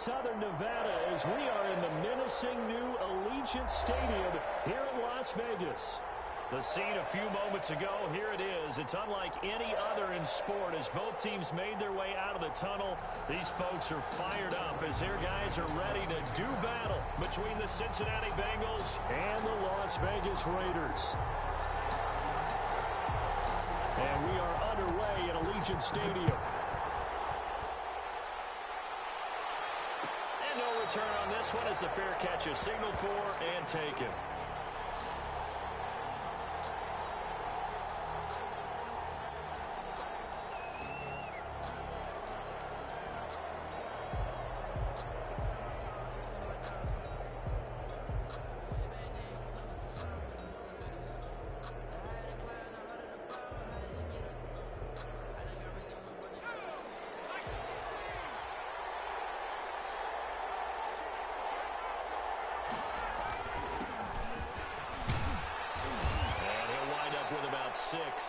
Southern Nevada as we are in the menacing new Allegiant Stadium here in Las Vegas. The scene a few moments ago, here it is. It's unlike any other in sport as both teams made their way out of the tunnel. These folks are fired up as their guys are ready to do battle between the Cincinnati Bengals and the Las Vegas Raiders. And we are underway at Allegiant Stadium. And no return on this one as the fair catch is signaled for and taken.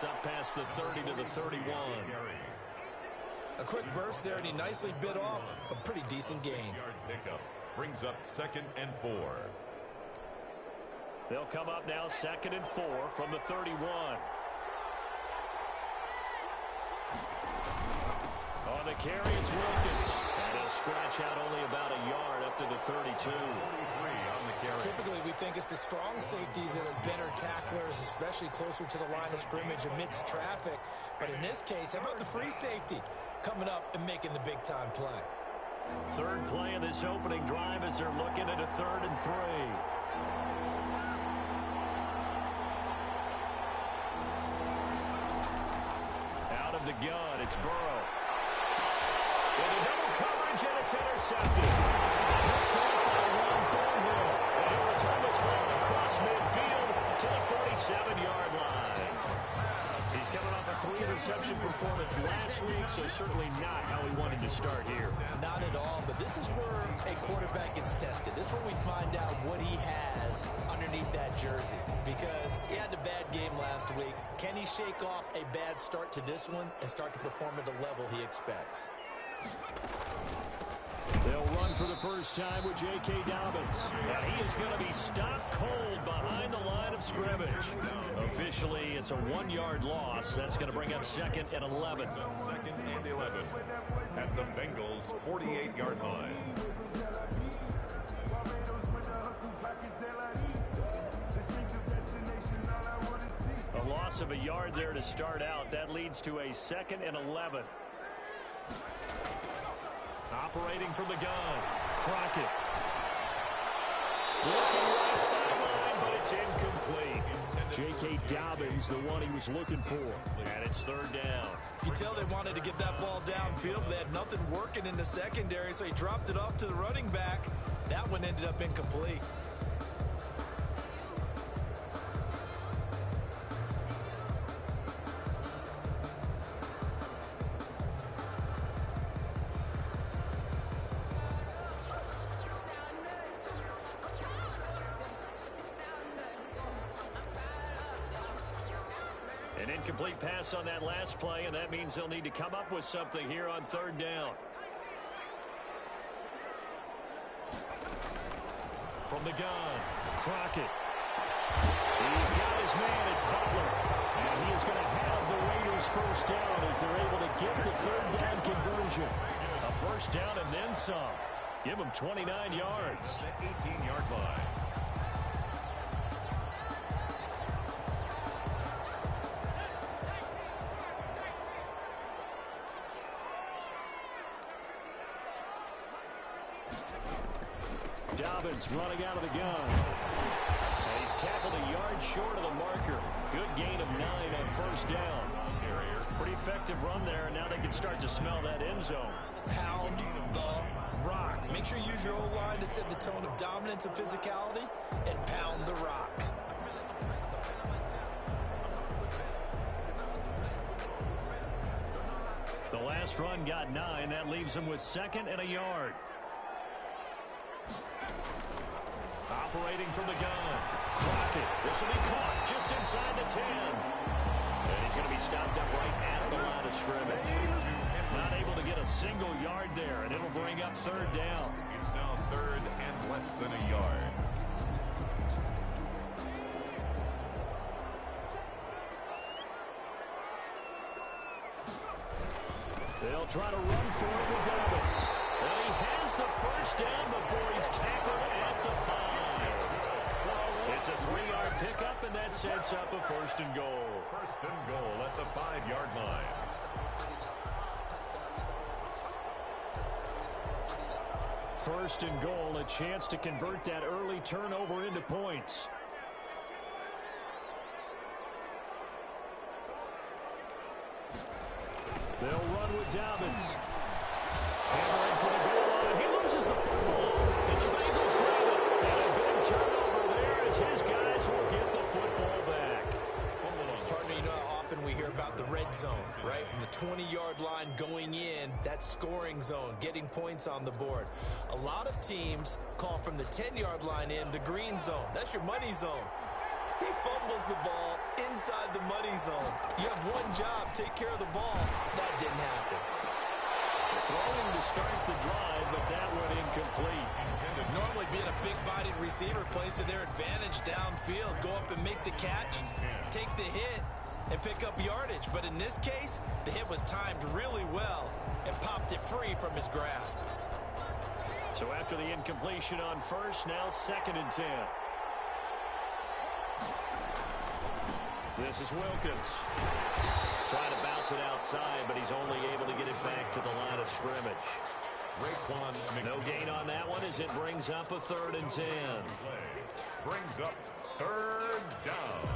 Up past the 30 to the 31. A quick burst there, and he nicely bit off a pretty decent gain. Pickup brings up 2nd and 4. They'll come up now 2nd and 4 from the 31. On the carry, it's Wilkins. And he'll scratch out only about a yard up to the 32. Typically, we think it's the strong safeties that are better tacklers, especially closer to the line of scrimmage amidst traffic. But in this case, how about the free safety coming up and making the big-time play? Third play of this opening drive as they're looking at a 3rd and 3. Out of the gun, it's Burrow. With a double coverage, and it's intercepted. Picked up by Juan Thornhill. And he'll return this ball across midfield to the 47-yard line. He's coming off a 3-interception performance last week, so certainly not how he wanted to start here. Not at all, but this is where a quarterback gets tested. This is where we find out what he has underneath that jersey. Because he had a bad game last week. Can he shake off a bad start to this one and start to perform at the level he expects? They'll run for the first time with J.K. Dobbins. And he is going to be stopped cold behind the line of scrimmage. Officially, it's a 1-yard loss. That's going to bring up 2nd and 11. 2nd and 11 at the Bengals' 48-yard line. A loss of a yard there to start out. That leads to a 2nd and 11. Operating from the gun, Crockett. Looking right sideline, but it's incomplete. J.K. Dobbins, the one he was looking for. And it's 3rd down. You can tell they wanted to get that ball downfield. They had nothing working in the secondary, so he dropped it off to the running back. That one ended up incomplete. An incomplete pass on that last play, and that means they'll need to come up with something here on 3rd down. From the gun, Crockett. He's got his man, it's Butler. And he is going to have the Raiders first down as they're able to get the 3rd down conversion. A first down and then some. Give them 29 yards. The 18-yard line. Dobbins running out of the gun. And he's tackled a yard short of the marker. Good gain of 9 on first down. Pretty effective run there, and now they can start to smell that end zone. Pound the rock. Make sure you use your O-line to set the tone of dominance and physicality, and pound the rock. The last run got 9. That leaves them with 2nd and a yard. Operating from the gun. Crockett. This will be caught just inside the 10. And he's going to be stopped up right at the line of scrimmage. Not able to get a single yard there, and it'll bring up 3rd down. They'll try to run for it with Dobbins. And he has the first down before he's tackled at the 5. It's a 3-yard pickup, and that sets up a first and goal. First and goal at the 5-yard line. First and goal, a chance to convert that early turnover into points. They'll run with Dobbins. Hammering for the goal line. He loses the football, and the Bengals grab it. And a big turnover there as his guys will get the football back. Partner, you know how often we hear about the red zone, right? From the 20-yard line going in, that scoring zone, getting points on the board. A lot of teams call from the 10-yard line in the green zone. That's your money zone. He fumbles the ball inside the money zone. You have one job, take care of the ball. That didn't happen. Throwing to start the drive, but that went incomplete. Normally being a big-bodied receiver plays to their advantage downfield. Go up and make the catch, take the hit, and pick up yardage. But in this case, the hit was timed really well and popped it free from his grasp. So after the incompletion on first, now 2nd and 10. This is Wilkins. Trying to bounce it outside, but he's only able to get it back to the line of scrimmage. No gain on that one as it brings up a 3rd and 10. Brings up 3rd down.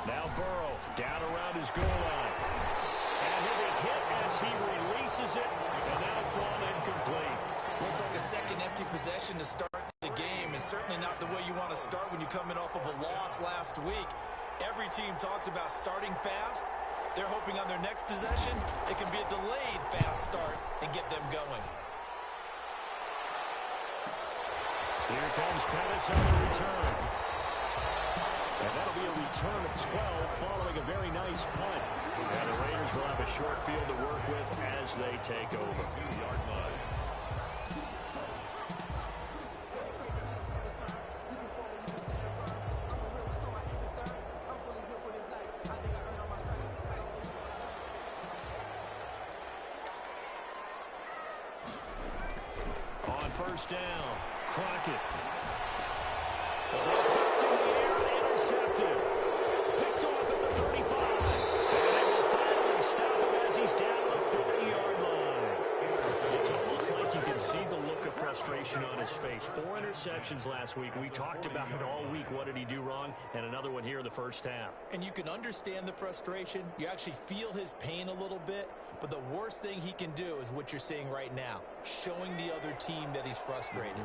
Now Burrow down around his goal line. And he'll be hit as he releases it. And now thrown incomplete. Looks like a second empty possession to start the game, and certainly not the way you want to start when you're coming off of a loss last week. Every team talks about starting fast. They're hoping on their next possession it can be a delayed fast start and get them going. Here comes Pettis on the return. And that'll be a return of 12 following a very nice punt. And the Raiders will have a short field to work with as they take over. 2-yard line. On first down, Crockett. Hooked in the air, intercepted. Picked off at the 35. And they will finally stop him as he's down the 40-yard line. It's almost like you can see the look of frustration on his face. 4 interceptions last week. We talked about it all week. What did he do wrong? And another one here in the first half. And you can understand the frustration. You actually feel his pain a little bit. But the worst thing he can do is what you're seeing right now, showing the other team that he's frustrated.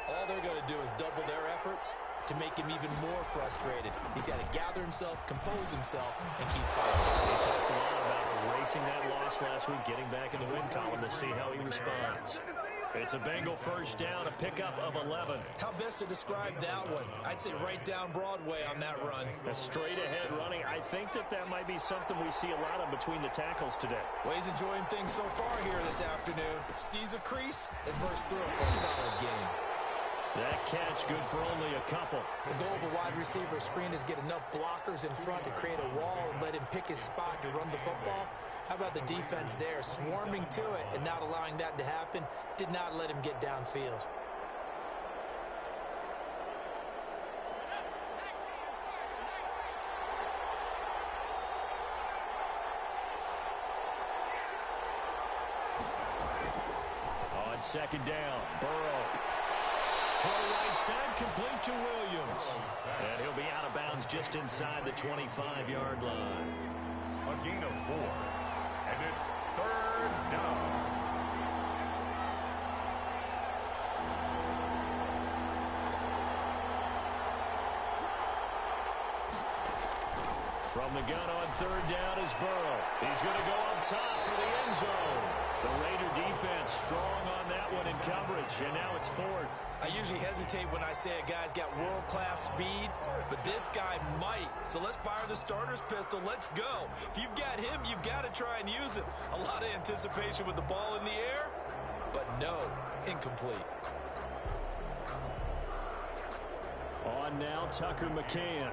All they're going to do is double their efforts to make him even more frustrated. He's got to gather himself, compose himself, and keep fighting. He talked a lot about erasing that loss last week, getting back in the win column to see how he responds. It's a Bengal first down, a pickup of 11. How best to describe that one? I'd say right down Broadway on that run. A straight-ahead running. I think that might be something we see a lot of between the tackles today. Well, he's enjoying things so far here this afternoon. Sees a crease and bursts through it for a solid game. That catch good for only a couple. The goal of a wide receiver screen is get enough blockers in front to create a wall and let him pick his spot to run the football. How about the defense there, swarming to it and not allowing that to happen? Did not let him get downfield. On second down, Burrow. Throw right side, complete to Williams. And he'll be out of bounds just inside the 25-yard line. A gain of 4. And it's 3rd down. From the gun on 3rd down is Burrow. He's going to go up top for the end zone. The Raider defense strong on that one in coverage, and now it's 4th. I usually hesitate when I say a guy's got world-class speed, but this guy might. So let's fire the starter's pistol. Let's go. If you've got him, you've got to try and use him. A lot of anticipation with the ball in the air, but no, incomplete. On now, Tucker McCann.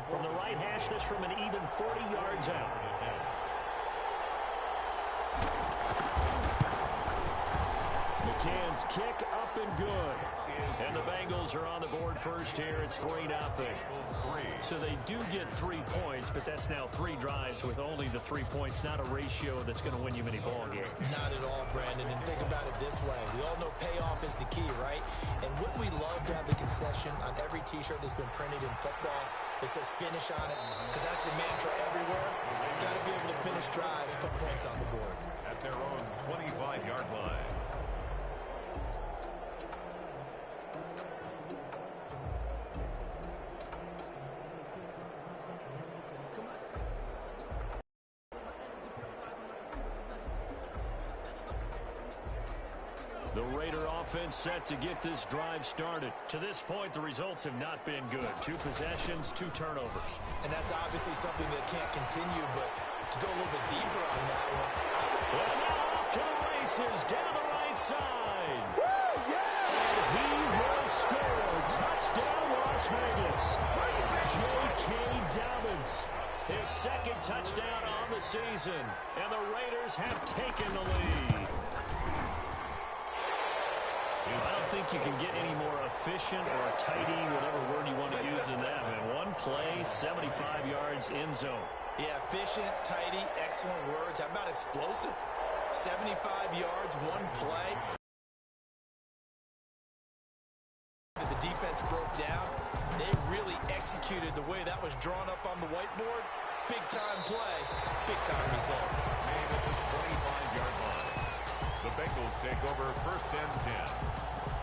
From the right hash, this from an even 40 yards out. McCann's kick up and good. And the Bengals are on the board first here. It's 3-0. So they do get 3 points, but that's now 3 drives with only the 3 points, not a ratio that's going to win you many ball games. Not at all, Brandon. And think about it this way. We all know payoff is the key, right? And wouldn't we love to have the concession on every T-shirt that's been printed in football that says finish on it? Because that's the mantra everywhere. Got to be able to finish drives, put points on the board. At their own 25-yard line. The Raider offense set to get this drive started. To this point, the results have not been good. 2 possessions, 2 turnovers. And that's obviously something that can't continue, but to go a little bit deeper on that one. And now off to the races, down the right side. Woo, yeah! And he will score. Touchdown, Las Vegas. J.K. Dobbins. His 2nd touchdown on the season. And the Raiders have taken the lead. I don't think you can get any more efficient or tidy, whatever word you want to use in that, man. 1 play, 75 yards, end zone. Yeah, efficient, tidy, excellent words. How about explosive? 75 yards, 1 play. The defense broke down. They really executed the way that was drawn up on the whiteboard. Big-time play, big-time result. Made at the 25-yard line. The Bengals take over 1st and 10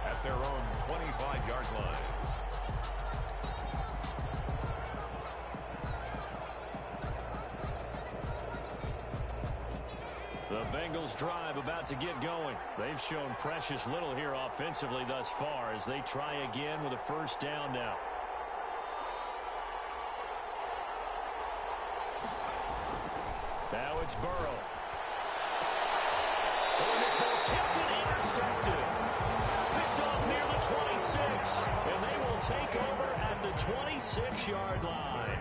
at their own 25-yard line. The Bengals drive about to get going. They've shown precious little here offensively thus far as they try again with a 1st down now. Now it's Burrow. Oh, this ball's tipped and intercepted. Picked off near the 26. And they will take over at the 26-yard line.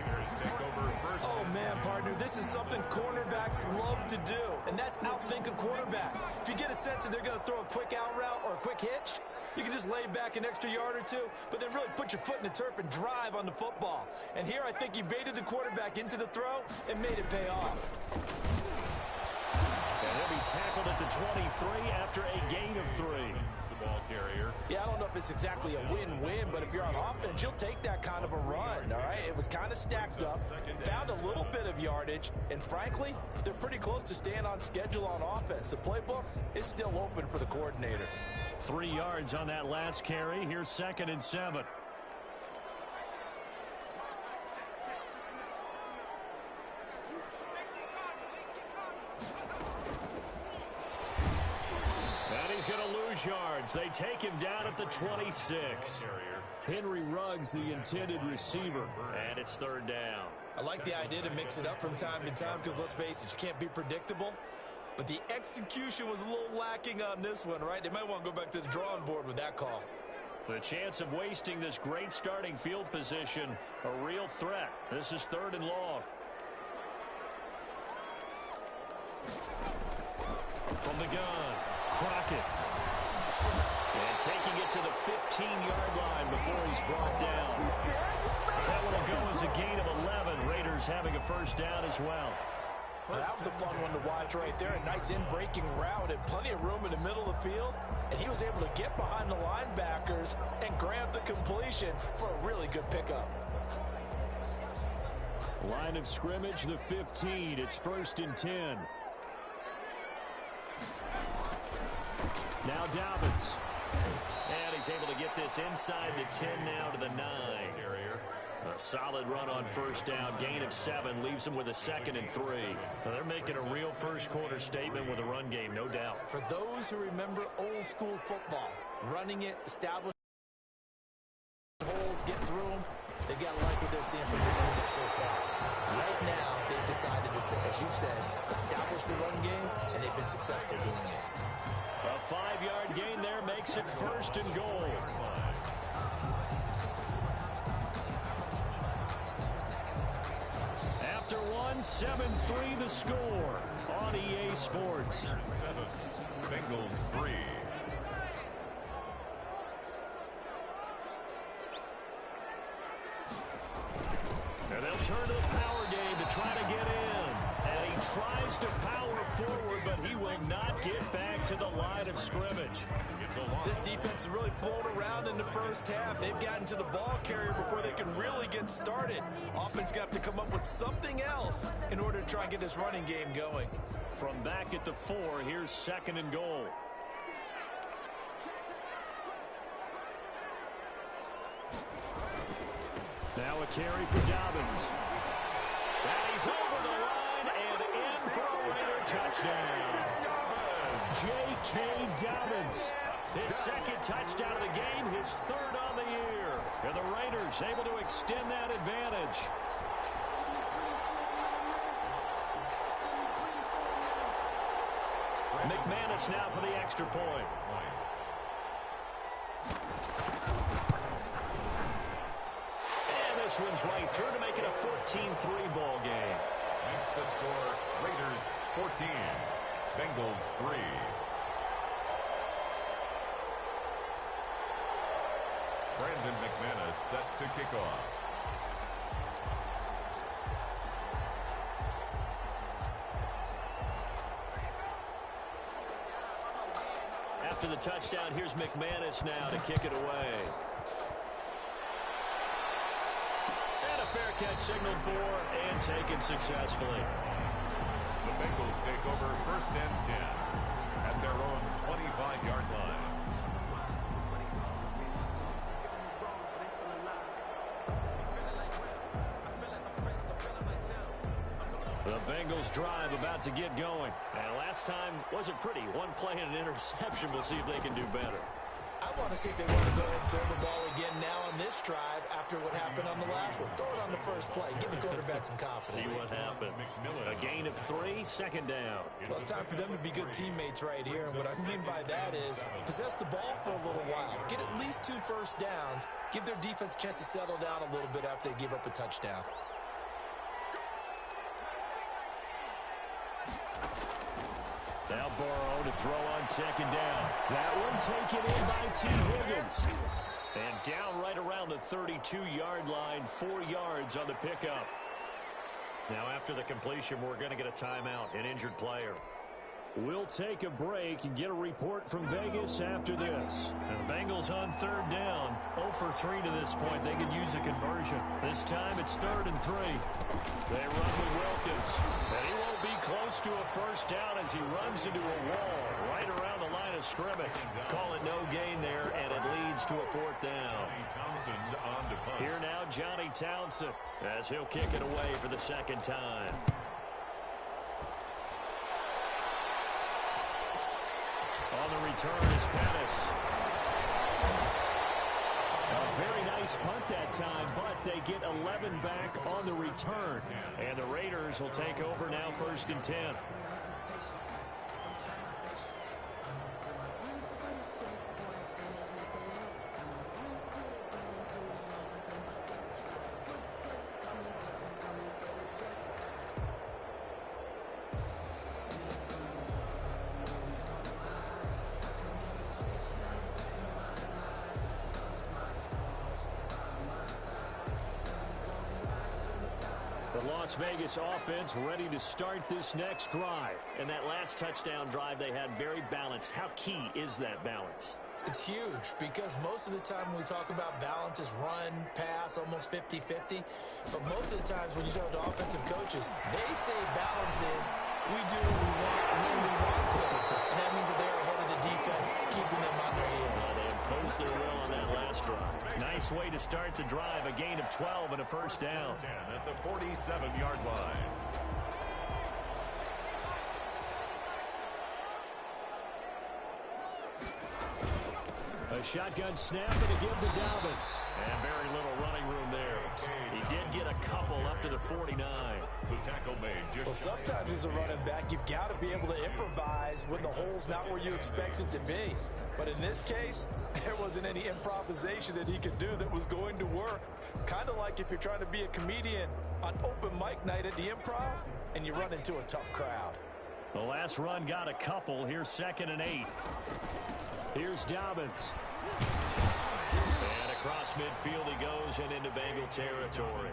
Oh, man, partner, this is something cornerbacks love to do, and that's outthink a quarterback. If you get a sense that they're going to throw a quick out route or a quick hitch, you can just lay back an extra yard or 2, but then really put your foot in the turf and drive on the football. And here I think he baited the quarterback into the throw and made it pay off. And he'll be tackled at the 23 after a gain of 3. The ball carrier. Yeah, I don't know if it's exactly a win-win, but if you're on offense, you'll take that kind of a run, all right? It was kind of stacked up, found a little bit of yardage, and frankly, they're pretty close to staying on schedule on offense. The playbook is still open for the coordinator. 3 yards on that last carry. Here's 2nd and 7. And he's going to lose yards. They take him down at the 26. Henry Ruggs, the intended receiver. And it's 3rd down. I like the idea to mix it up from time to time because, let's face it, you can't be predictable. But the execution was a little lacking on this one, right? They might want to go back to the drawing board with that call. The chance of wasting this great starting field position, a real threat. This is 3rd and long. From the gun, Crockett. And taking it to the 15-yard line before he's brought down. That one will go as a gain of 11. Raiders having a 1st down as well. Well, that was a fun one to watch right there. A nice in-breaking route and plenty of room in the middle of the field. And he was able to get behind the linebackers and grab the completion for a really good pickup. Line of scrimmage, the 15. It's 1st and 10. Now Dobbins. And he's able to get this inside the 10 now to the 9. A solid run on 1st down. Gain of 7 leaves him with a 2nd and 3. Now they're making a real first-quarter statement with a run game, no doubt. For those who remember old-school football, running it, establishing get through them, they got to like what they're seeing from this unit so far. Right now, they've decided to, as you said, establish the run game, and they've been successful doing it. A 5-yard gain there makes it 1st and goal. After one, 7-3 the score on EA Sports. 7, Bengals 3. And they'll turn to the power game to try to get in. And he tries to power forward, but he will not get back to the line of scrimmage. This defense has really flown around in the first half. They've gotten to the ball carrier before they can really get started. Offense going to have to come up with something else in order to try and get this running game going. From back at the 4, here's 2nd and goal. Now a carry for Dobbins. And he's over the line and in for a Raider touchdown. J.K. Dobbins. His 2nd touchdown of the game, his 3rd on the year. And the Raiders able to extend that advantage. McManus now for the extra point. And this one's right through to make it a 14-3 ball game. Makes the score Raiders 14, Bengals 3. Brandon McManus set to kick off. After the touchdown, here's McManus now to kick it away. And a fair catch signaled for and taken successfully. The Bengals take over 1st and 10 at their own 25-yard line. The Bengals drive about to get going. And last time wasn't pretty. One play and an interception. We'll see if they can do better. I want to see if they want to go ahead and throw the ball again now on this drive after what happened on the last one. Throw it on the first play. Give the quarterback some confidence. See what happens. A gain of 3, 2nd down. Well, it's time for them to be good teammates right here. And what I mean by that is possess the ball for a little while. Get at least 2 first downs. Give their defense a chance to settle down a little bit after they give up a touchdown. Now Burrow to throw on 2nd down. That one taken in by T. Higgins. And down right around the 32-yard line, 4 yards on the pickup. Now after the completion, we're going to get a timeout, an injured player. We'll take a break and get a report from Vegas after this. And the Bengals on 3rd down. 0 for 3 to this point. They could use a conversion. This time it's 3rd and 3. They run with Wilkins. And he won't be close to a first down as he runs into a wall right around the line of scrimmage. Call it no gain there, and it leads to a 4th down. Here now, Johnny Townsend, as he'll kick it away for the 2nd time. On the return is Pettis. A very nice punt that time, but they get 11 back on the return. And the Raiders will take over now 1st and 10. The Las Vegas offense ready to start this next drive. And that last touchdown drive they had very balanced. How key is that balance? It's huge because most of the time when we talk about balance is run, pass, almost 50-50. But most of the times when you talk to offensive coaches, they say balance is we do what we want when we want to. And that means that they're ahead of the defense, keeping them on their heels. They imposed their will on that last drive. Nice way to start the drive. A gain of 12 and a first down. 10 at the 47-yard line. A shotgun snap and a give to Dobbins. And very little running room there. He did get a couple up to the 49. The tackle made. Well, sometimes as a running back, you've got to be able to improvise when the hole's not where you expect it to be. But in this case, there wasn't any improvisation that he could do that was going to work. Kind of like if you're trying to be a comedian on open mic night at the Improv and you run into a tough crowd. The last run got a couple. Here's 2nd and 8. Here's Dobbins. And across midfield he goes and into Bengal territory.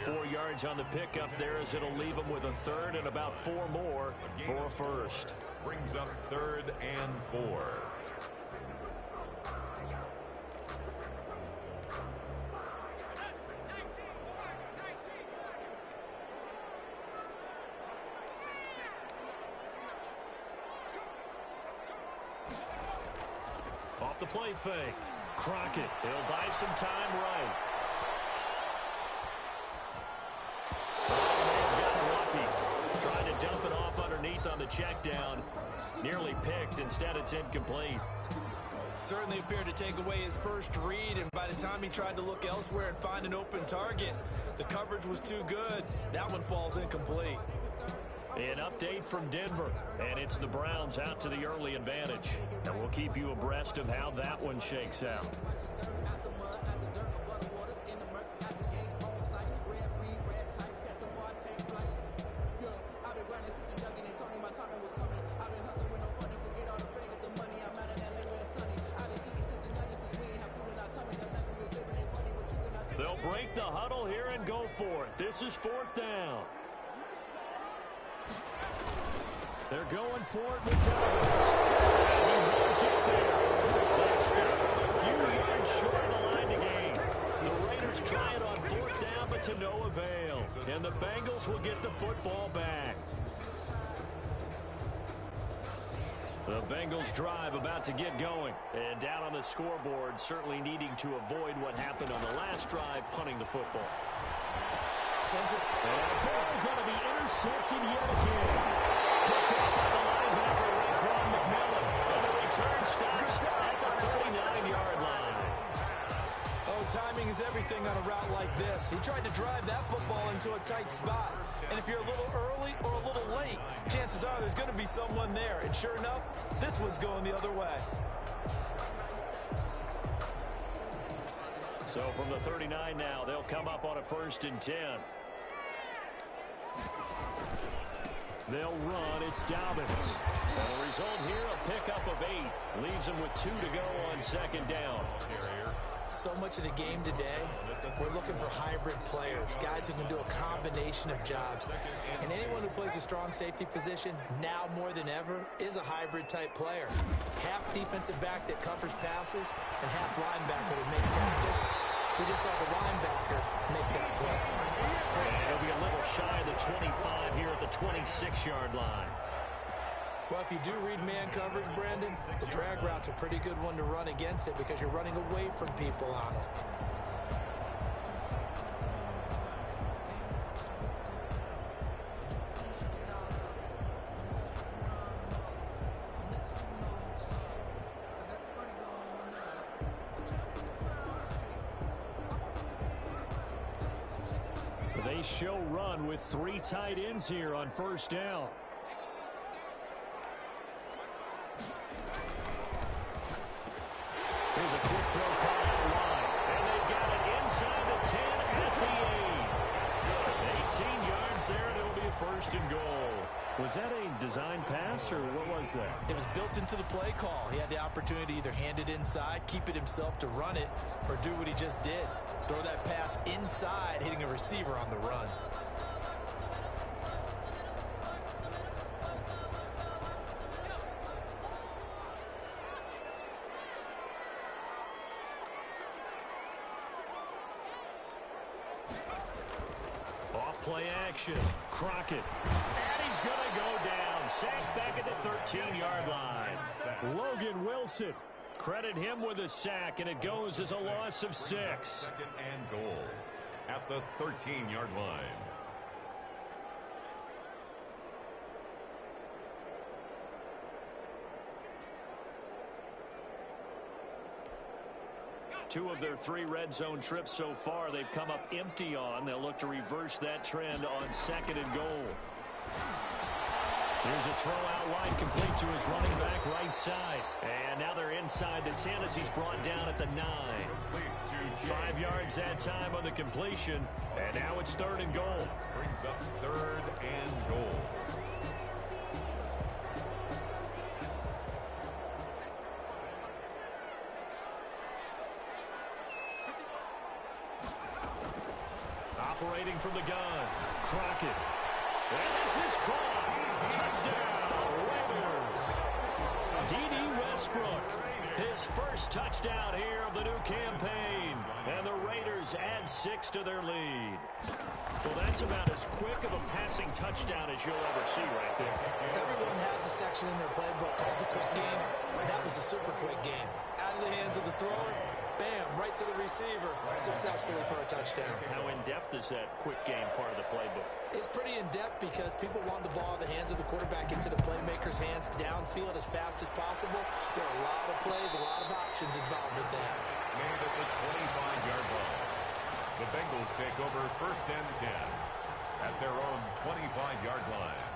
4 yards on the pickup there as it'll leave him with a third and about 4 more for a first. Brings up 3rd and 4. Off the play fake. Crockett, he'll buy some time right. Got lucky. Trying to dump it off underneath on the check down. Nearly picked. Instead it's incomplete. Certainly appeared to take away his first read, and by the time he tried to look elsewhere and find an open target, the coverage was too good. That one falls incomplete. An update from Denver, and it's the Browns out to the early advantage. And we'll keep you abreast of how that one shakes out. They'll break the huddle here and go for it. This is 4th down. They're going for it with Dobbins. He won't get there. They stop him a few yards short of the line to gain. The Raiders try it on 4th down, but to no avail. And the Bengals will get the football back. The Bengals drive about to get going. And down on the scoreboard, certainly needing to avoid what happened on the last drive, punting the football. Sends it. And the ball going to be intercepted yet again. Picked up by the linebacker, Raekwon McMillan. And the return stops at the 39-yard line. Oh, timing is everything on a route like this. He tried to drive that football into a tight spot. And if you're a little early or a little late, chances are there's going to be someone there. And sure enough, this one's going the other way. So from the 39 now, they'll come up on a 1st and 10. They'll run. It's Dobbins. And the result here, a pickup of 8. Leaves him with 2 to go on 2nd down. So much of the game today, we're looking for hybrid players, guys who can do a combination of jobs. And anyone who plays a strong safety position, now more than ever, is a hybrid-type player. Half defensive back that covers passes, and half linebacker that makes tackles. We just saw the linebacker make that play. And he'll be a little shy of the 25 here at the 26-yard line. Well, if you do read man coverage, Brandon, the drag route's a pretty good one to run against it because you're running away from people on it. They show run with 3 tight ends here on 1st down. Here's a quick throw caught out wide. And they've got it inside the 10 at the 8. 18 yards there, and it'll be a 1st and goal. Was that a design pass, or what was that? It was built into the play call. He had the opportunity to either hand it inside, keep it himself to run it, or do what he just did. Throw that pass inside, hitting a receiver on the run. Play action. Crockett. And he's going to go down. Sacked back at the 13-yard line. Logan Wilson. Credit him with a sack, and it goes as a loss of 6. 2nd and goal at the 13-yard line. 2 of their 3 red zone trips so far, they've come up empty on. They'll look to reverse that trend on 2nd and goal. Here's a throw out wide, complete to his running back right side. And now they're inside the 10 as he's brought down at the 9. 5 yards that time on the completion. And now it's 3rd and goal. Brings up 3rd and goal. Operating from the gun, Crockett. And this is caught. Touchdown, Raiders. D.D. Westbrook, his first touchdown here of the new campaign. And the Raiders add 6 to their lead. Well, that's about as quick of a passing touchdown as you'll ever see right there. Everyone has a section in their playbook called the quick game. That was a super quick game. Out of the hands of the thrower, bam, right to the receiver, successfully for a touchdown. How in-depth is that quick game part of the playbook? It's pretty in-depth because people want the ball in the hands of the quarterback into the playmaker's hands downfield as fast as possible. There are a lot of plays, a lot of options involved with that. Made at the 25-yard line. The Bengals take over 1st and 10 at their own 25-yard line.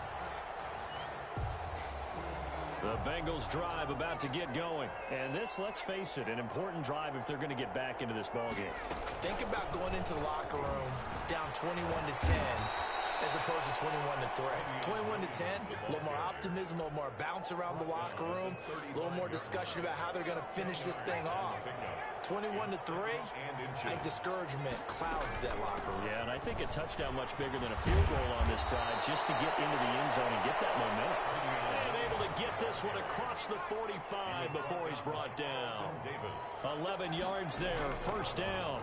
The Bengals drive about to get going. And this, let's face it, an important drive if they're going to get back into this ballgame. Think about going into the locker room down 21-10 as opposed to 21-3. 21-10, a little more optimism, a little more bounce around the locker room, a little more discussion about how they're going to finish this thing off. 21-3, I think discouragement clouds that locker room. Yeah, and I think a touchdown much bigger than a field goal on this drive just to get into the end zone and get that momentum. And able to get this one across the 45 before he's brought down. 11 yards there, 1st down.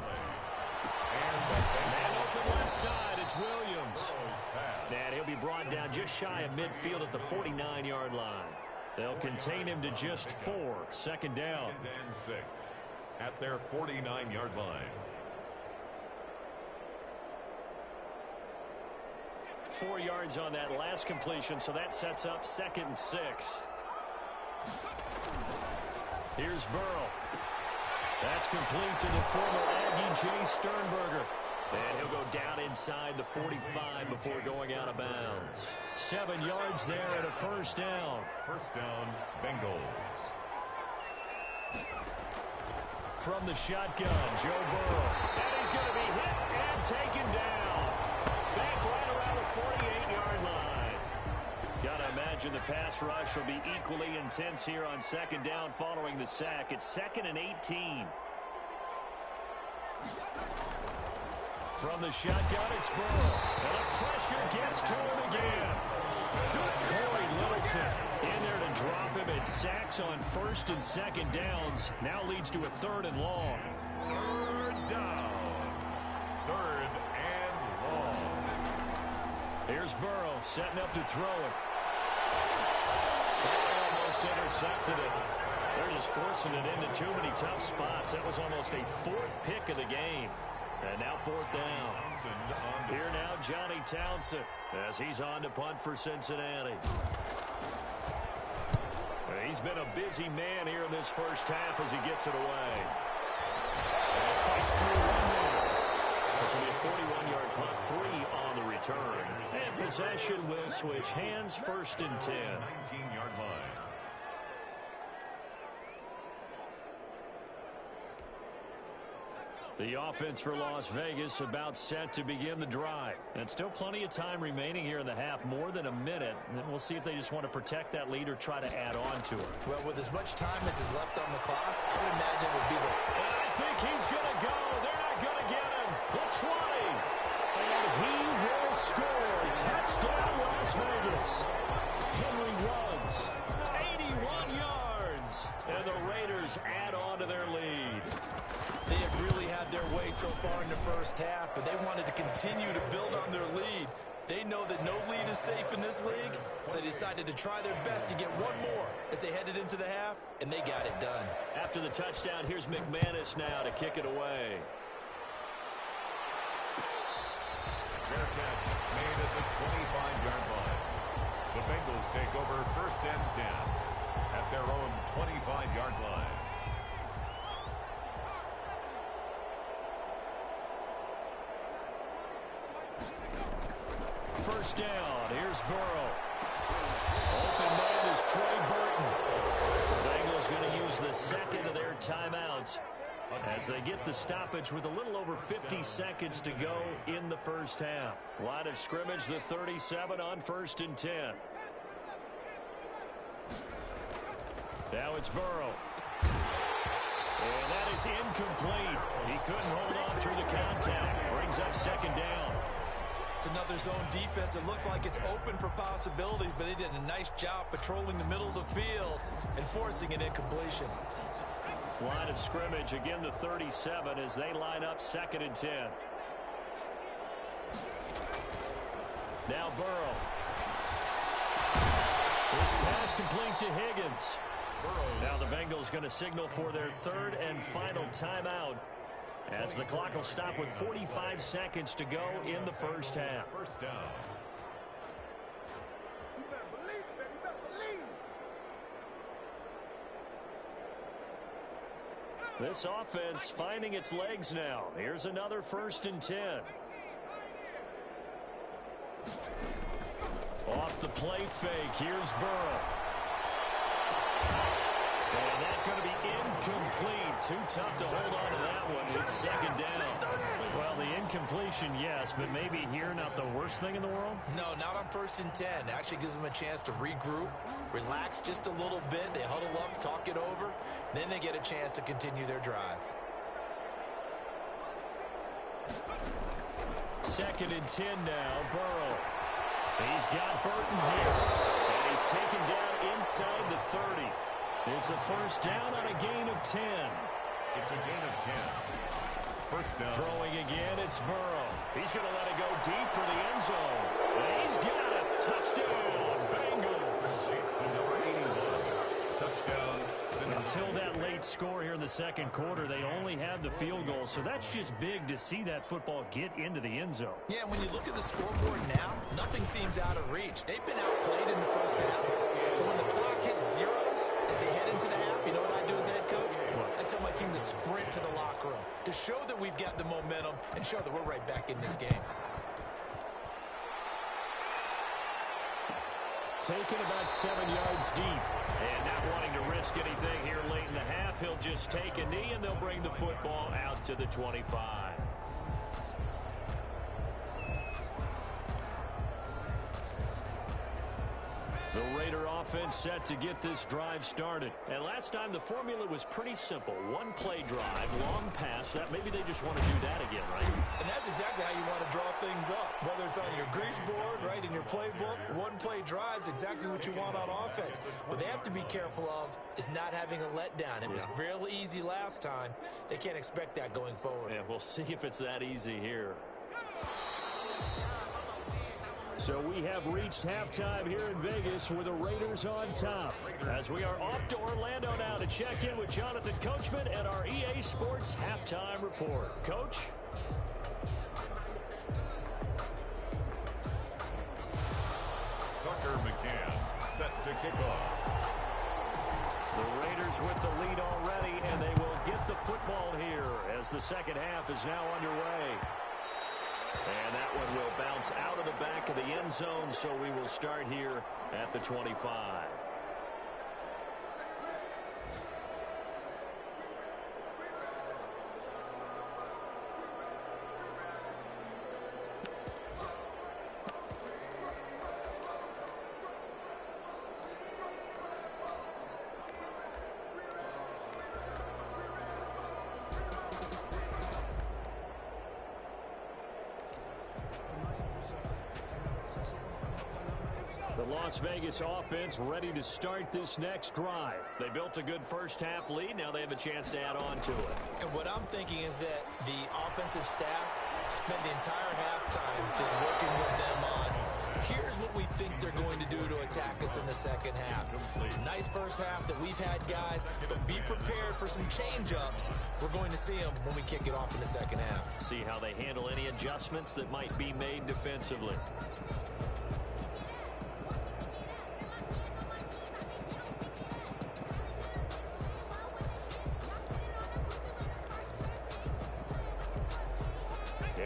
Man open left side, it's Williams. And he'll be brought down just shy of midfield at the 49-yard line. They'll contain him to just 4, 2nd down. 2nd and 6 at their 49-yard line. 4 yards on that last completion, so that sets up 2nd and 6. Here's Burrow. That's complete to the former Aggie Jay Sternberger. And he'll go down inside the 45 before going out of bounds. 7 yards there and a 1st down. 1st down, Bengals. From the shotgun, Joe Burrow. And he's going to be hit and taken down. Back right around the 48-yard line. Got to imagine the pass rush will be equally intense here on 2nd down following the sack. It's 2nd and 18. From the shotgun, it's Burrow. And the pressure gets to him again. Corey Littleton in there to drop him. It sacks on 1st and 2nd downs. Now leads to a 3rd and long. 3rd down. 3rd and long. Here's Burrow setting up to throw it. They almost intercepted it. They're just forcing it into too many tough spots. That was almost a 4th pick of the game. And now 4th down. Here now, Johnny Townsend, as he's on to punt for Cincinnati. He's been a busy man here in this 1st half as he gets it away. And fights through one there. This will be a 41-yard punt, 3 on the return. And possession will switch hands, 1st and 10. 19-yard line. The offense for Las Vegas about set to begin the drive. And still plenty of time remaining here in the half, more than a minute. And we'll see if they just want to protect that lead or try to add on to it. Well, with as much time as is left on the clock, I would imagine it would be the... And I think he's going to go. They're not going to get him. The 20. And he will score. Touchdown, Las Vegas. Henry Ruggs, 81 yards. And the Raiders add on to their lead. They have really had their way so far in the 1st half, but they wanted to continue to build on their lead. They know that no lead is safe in this league, so they decided to try their best to get one more as they headed into the half, and they got it done. After the touchdown, here's McManus now to kick it away. Fair catch made at the 25-yard line. The Bengals take over 1st and 10 at their own 25-yard line. first down. Here's Burrow. Open man is Trey Burton. The Bengals going to use the second of their timeouts as they get the stoppage with a little over 50 seconds to go in the first half. Line of scrimmage, the 37 on 1st and 10. Now it's Burrow. And that is incomplete. He couldn't hold on through the contact. Brings up second down. It's another zone defense. It looks like it's open for possibilities, but they did a nice job patrolling the middle of the field and forcing an incompletion. Line of scrimmage, again the 37 as they line up 2nd and 10. Now Burrow. This pass complete to Higgins. Now the Bengals going to signal for their 3rd and final timeout as the clock will stop with 45 seconds to go in the first half. First down. This offense finding its legs now. Here's another 1st and 10. Off the play fake. Here's Burrow. And that's going to be incomplete. Too tough to hold on to that one. It's 2nd down. Well, the incompletion, yes, but maybe here not the worst thing in the world? No, not on 1st and 10. Actually gives them a chance to regroup, relax just a little bit. They huddle up, talk it over. Then they get a chance to continue their drive. 2nd and 10 now. Burrow. He's got Burton here. And he's taken down inside the 30. It's a first down on a gain of 10. It's a gain of 10. First down. Throwing again, it's Burrow. He's going to let it go deep for the end zone. And he's got it. Touchdown, Bengals. To number 81. Touchdown. Until that late score here in the 2nd quarter, they only had the field goal. So that's just big to see that football get into the end zone. Yeah, when you look at the scoreboard now, nothing seems out of reach. They've been outplayed in the first half. But when the clock hits zeros as they head into the half, you know what I do as head coach? I tell my team to sprint to the locker room to show that we've got the momentum and show that we're right back in this game. Taken about 7 yards deep. And not wanting to risk anything here late in the half, he'll just take a knee and they'll bring the football out to the 25. The Raider offense set to get this drive started. And last time the formula was pretty simple. One play drive, long pass. That maybe they just want to do that again, right? And that's exactly how you want to draw things up. Whether it's on your grease board, right, in your playbook, one play drive is exactly what you want on offense. What they have to be careful of is not having a letdown. It was real easy last time. They can't expect that going forward. Yeah, we'll see if it's that easy here. So we have reached halftime here in Vegas with the Raiders on top. As we are off to Orlando now to check in with Jonathan Coachman and our EA Sports Halftime Report. Coach? Tucker McCann set to kick off. The Raiders with the lead already, and they will get the football here as the second half is now underway. And that one will bounce out of the back of the end zone, so we will start here at the 25. The Las Vegas offense ready to start this next drive. They built a good first half lead. Now they have a chance to add on to it. And what I'm thinking is that the offensive staff spent the entire halftime just working with them on, here's what we think they're going to do to attack us in the second half. Nice first half that we've had, guys, but be prepared for some change-ups. We're going to see them when we kick it off in the second half. See how they handle any adjustments that might be made defensively.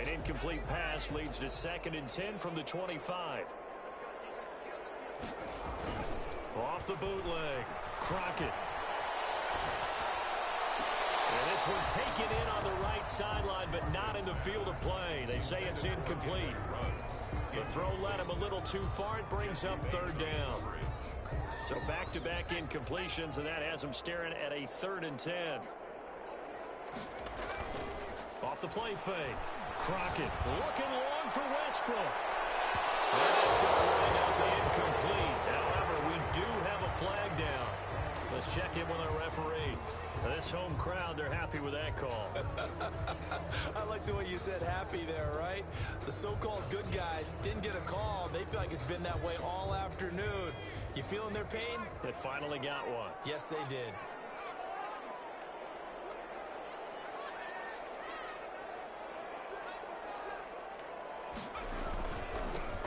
An incomplete pass leads to 2nd and 10 from the 25. Off the bootleg. Crockett. And this one taken in on the right sideline, but not in the field of play. They say it's incomplete. The throw led him a little too far. It brings up 3rd down. So back-to-back incompletions, and that has him staring at a 3rd and 10. Off the play fake. Crockett looking long for Westbrook. And it's going to wind up incomplete. However, we do have a flag down. Let's check in with our referee. This home crowd, they're happy with that call. I like the way you said happy there, right? The so-called good guys didn't get a call. They feel like it's been that way all afternoon. You feeling their pain? They finally got one. Yes, they did.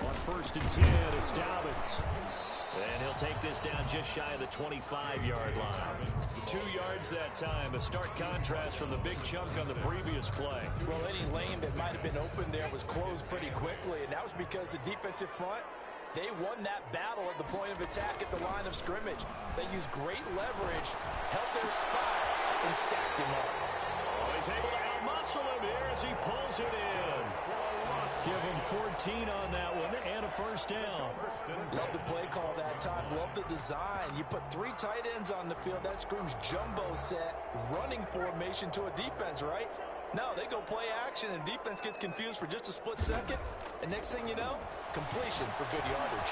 On 1st and 10, it's Dobbins. And he'll take this down just shy of the 25-yard line. 2 yards that time. A stark contrast from the big chunk on the previous play. Well, any lane that might have been open there was closed pretty quickly, and that was because the defensive front, they won that battle at the point of attack at the line of scrimmage. They used great leverage, held their spot, and stacked him up. Oh, he's able to outmuscle him here as he pulls it in. Give him 14 on that one and a 1st down. Love the play call that time. Love the design. You put 3 tight ends on the field. That screams jumbo set, running formation to a defense, right? No, they go play action, and defense gets confused for just a split second. And next thing you know, completion for good yardage.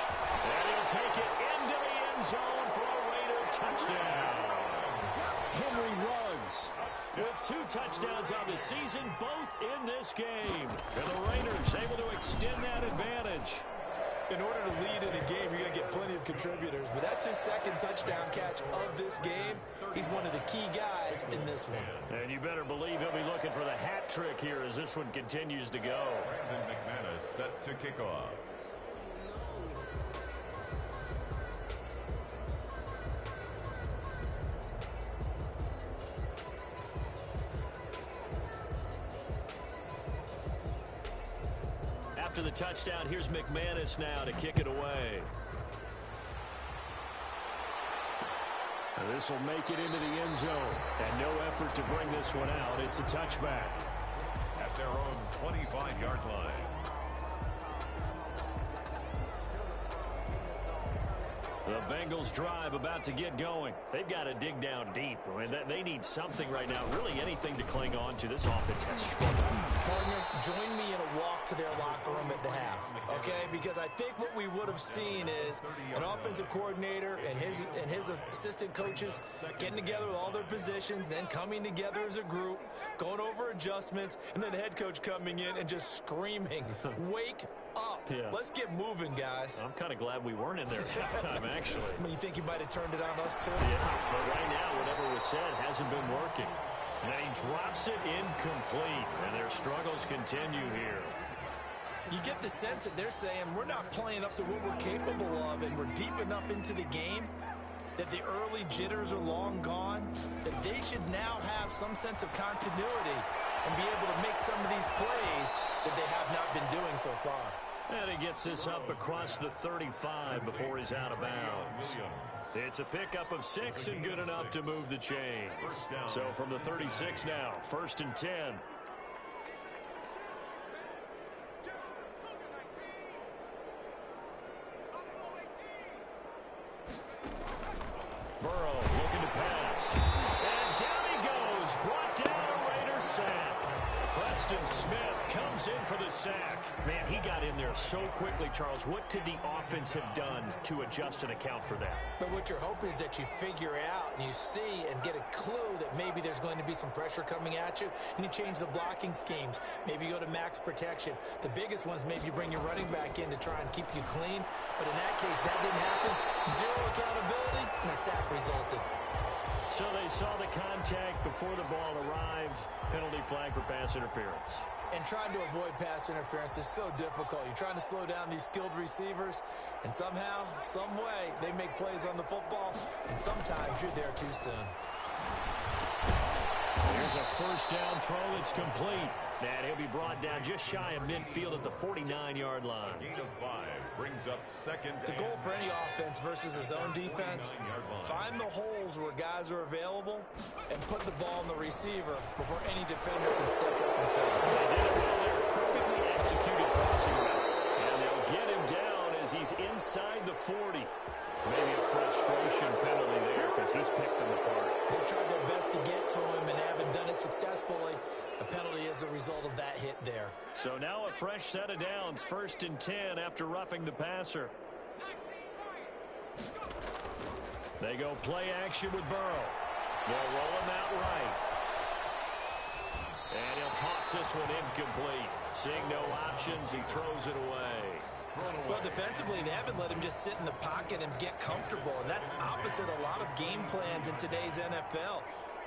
And he'll take it into the end zone for a Raider touchdown. Henry Ruggs with 2 touchdowns on the season, both in this game. And the Raiders able to extend that advantage. In order to lead in a game, you're going to get plenty of contributors. But that's his 2nd touchdown catch of this game. He's one of the key guys in this one. And you better believe he'll be looking for the hat trick here as this one continues to go. Brandon McManus set to kick off. After the touchdown, here's McManus now to kick it away. This will make it into the end zone. And no effort to bring this one out. It's a touchback. At their own 25-yard line. The Bengals drive about to get going. They've got to dig down deep. I mean, they need something right now, really anything to cling on to. This offense has struggled. Partner, join me in a walk to their locker room at the half, okay? Because I think what we would have seen is an offensive coordinator and his assistant coaches getting together with all their positions, then coming together as a group, going over adjustments, and then the head coach coming in and just screaming, wake up. Yeah. Let's get moving, guys. I'm kind of glad we weren't in there at halftime, actually. I mean, you think he might have turned it on us, too? Yeah, but right now, whatever was said hasn't been working. And then he drops it incomplete, and their struggles continue here. You get the sense that they're saying we're not playing up to what we're capable of, and we're deep enough into the game that the early jitters are long gone, that they should now have some sense of continuity and be able to make some of these plays that they have not been doing so far. And he gets this up across the 35 before he's out of bounds. It's a pickup of 6 and good enough to move the chains. So from the 36 now, 1st and 10. Burrow looking to pass. And down he goes. Brought down a Raider sack. Preston Smith comes in for the sack. Man, he got in there so quickly, Charles. What could the offense have done to adjust and account for that? But what you're hoping is that you figure out and you see and get a clue that maybe there's going to be some pressure coming at you, and you change the blocking schemes. Maybe you go to max protection. The biggest ones, maybe you bring your running back in to try and keep you clean. But in that case, that didn't happen. Zero accountability, and a sack resulted. So they saw the contact before the ball arrived. Penalty flag for pass interference. And trying to avoid pass interference is so difficult. You're trying to slow down these skilled receivers, and somehow, some way, they make plays on the football, and sometimes you're there too soon. Here's a first down throw that's complete. And he'll be brought down just shy of midfield at the 49-yard line. Gain of 5 brings up second. The goal for any offense versus his own defense, find the holes where guys are available and put the ball in the receiver before any defender can step up and fill it. They did it well there. Perfectly executed crossing route. And they'll get him down as he's inside the 40. Maybe a frustration penalty there because he's picked them apart. They've tried their best to get to him and haven't done it successfully. A penalty as a result of that hit there. So now a fresh set of downs. 1st and 10 after roughing the passer. They go play action with Burrow. They'll roll him out right. And he'll toss this one incomplete. Seeing no options, he throws it away. Well, defensively, they haven't let him just sit in the pocket and get comfortable, and that's opposite a lot of game plans in today's NFL.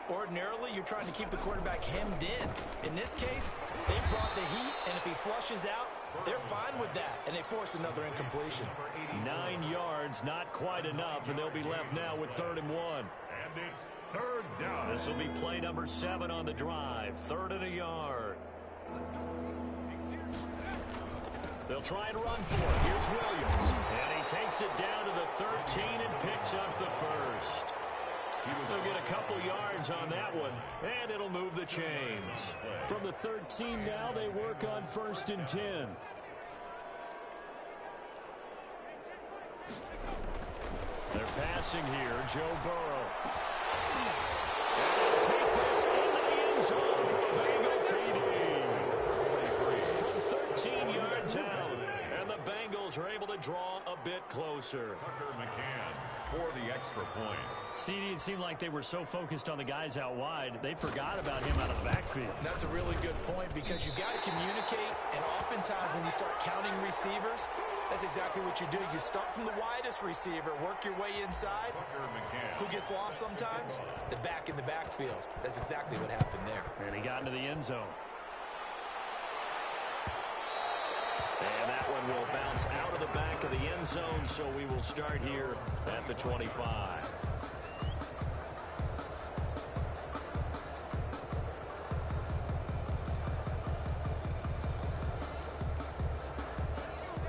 Ordinarily, you're trying to keep the quarterback hemmed in. In this case, they brought the heat, and if he flushes out, they're fine with that, and they force another incompletion. 9 yards, not quite enough, and they'll be left now with 3rd and 1. And it's 3rd down. This will be play number 7 on the drive. 3rd and a yard. They'll try and run for it. Here's Williams. And he takes it down to the 13 and picks up the first. They'll get a couple yards on that one, and it'll move the chains. From the 13 now, they work on 1st and 10. They're passing here. Joe Burrow. And they'll take this into the end zone for a Bengal TD. From 13 yards out, and the Bengals are able to draw a bit closer. Tucker McCann for the extra point. CD, it seemed like they were so focused on the guys out wide, they forgot about him out of the backfield. That's a really good point because you've got to communicate, and oftentimes when you start counting receivers, that's exactly what you do. You start from the widest receiver, work your way inside. Tucker McCann. Who gets lost sometimes? The back in the backfield. That's exactly what happened there. And he got into the end zone. And that one will bounce out of the back of the end zone, so we will start here at the 25.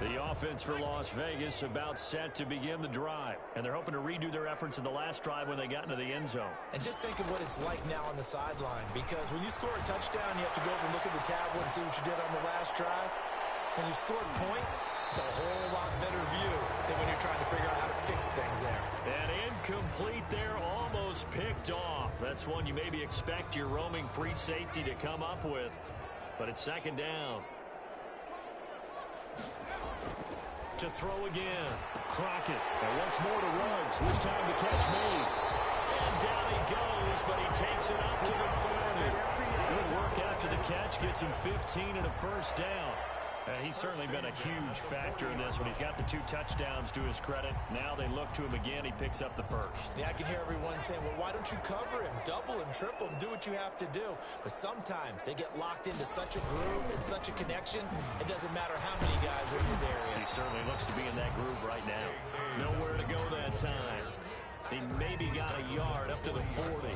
The offense for Las Vegas about set to begin the drive. And they're hoping to redo their efforts in the last drive when they got into the end zone. And just think of what it's like now on the sideline, because when you score a touchdown, you have to go over and look at the tablet and see what you did on the last drive. When you scored points, it's a whole lot better view than when you're trying to figure out how to fix things there. And incomplete there, almost picked off. That's one you maybe expect your roaming free safety to come up with. But it's 2nd down. To throw again. Crockett. And once more to Ruggs. This time the catch made. And down he goes, but he takes it up to the 40. Good work after the catch. Gets him 15 and a first down. And he's certainly been a huge factor in this when he's got the 2 touchdowns to his credit. Now they look to him again. He picks up the first. Yeah, I can hear everyone saying, well, why don't you cover him? Double him, triple him, do what you have to do. But sometimes they get locked into such a groove and such a connection, it doesn't matter how many guys are in his area. He certainly looks to be in that groove right now. Nowhere to go that time. He maybe got a yard up to the 40.